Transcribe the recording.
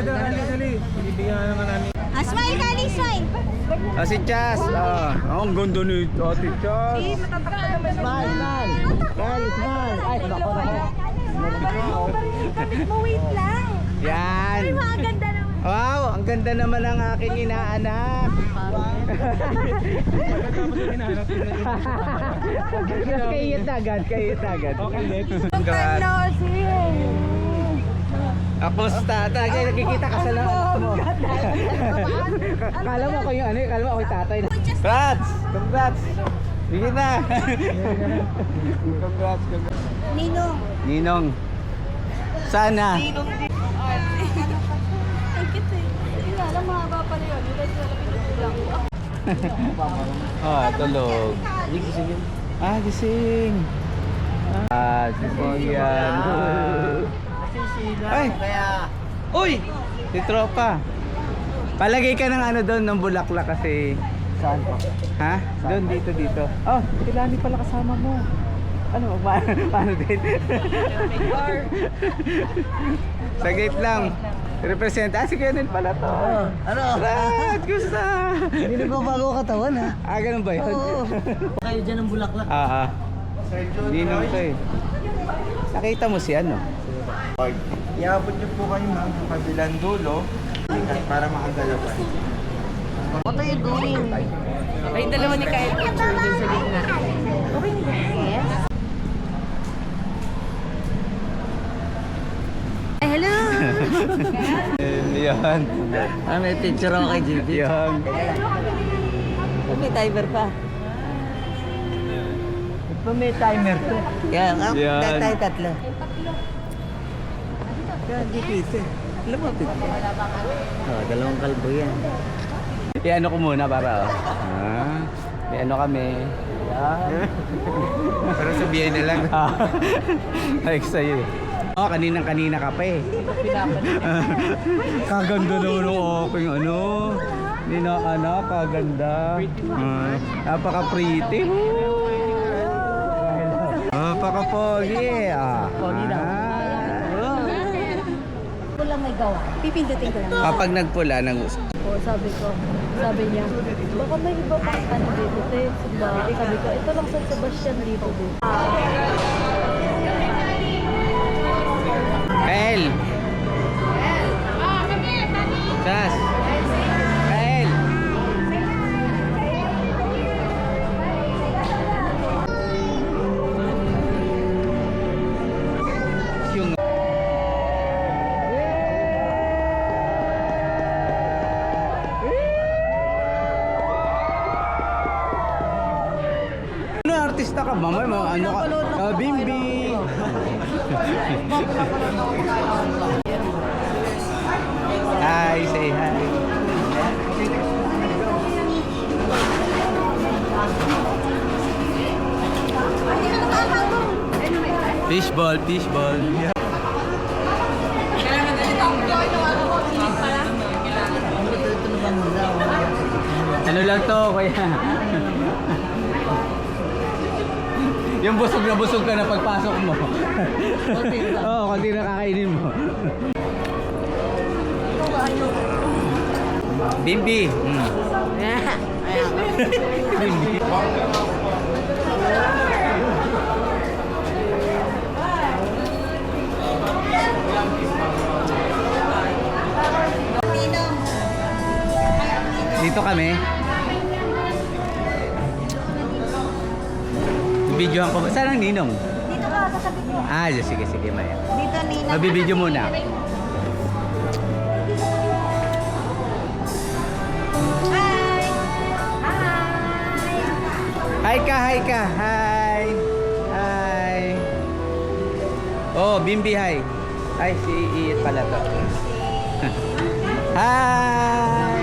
dali. Bibigyan naman namin. Smile ka, Ali, smile. Si Chas. Ang ganda ni Ate Chas. Smile. Ay, nako. Wait lang. Yan. Ay, mga ganda naman. Wow, ang ganda naman ng aking inaanak. Kayit agad. Okay, next. Congrats. Aposta, talaga nakikita ka sa lahat mo. Kala mo ako yung ano, kala mo ako yung tatay. Congrats. Sige na. Congrats. Ninong. Sana. Ninong din. Ay, kita eh. Hindi nga alam, mahaba pala yun. Hindi kasi alam pinutulang ko. Tulog. Gising. Gising yan. Ay! Uy! Si Tropa. Palagay ka ng ano doon, ng bulaklak kasi. Saan po? Ha? Doon, dito. Oh, si Lani pala kasama mo. Ano, paano din? Sa gate lang. Represent. Si Kenel pala to. Ano? Brad, gusto. Hindi nagbabago katawan ha. Ganun ba yun? Oo. Kayo dyan ng bulaklak. Ninong to eh. Nakita mo si ano? Iabot niyo po kayo ng kabilang dulo para makagalapan. What are you doing? Ay, dalawa ni Kyle picture dun sa gitna. Okay, yes. Ay, hello! Yan. May picture ako kay JB. Yan. May timer pa. May timer to. Yan. Yan. Tayo tatlo. Yan, dito. Alam mo, pito. Dalawang kalbo yan. I-ano ko muna para may ano kami. Pero sabihin na lang. Like sa'yo. Kanina ka pa eh. Kaganda naman ng aking ano. Ninaanak, kaganda. Napaka-pretty. Napaka-pogi. Pogi daw. Wala may gawa. Pipindutin ko lang. Kapag nagpula ng Sabi niya, baka may iba pang ano dito, te. Sabi ko, ito lang San Sebastian dito. Kael! Chas! Kael! Yung ano artista ka ba? May mga ano ka? Bimbi! Hi, say hi. Fishball. Ano lang to, kuya? Yung busog ka na pagpasok mo. Oo, konti na kakainin mo. Bimbi. Bimbi. Dito kami. Videohan ko. Saan ang ninong? Dito ka, sasabi ko. Sige, Maya. Dito, Nina. Mabibideo muna. Hi ka. Hi. Oh, Bimbi, hi. Ay, si Iit pala to. Hi.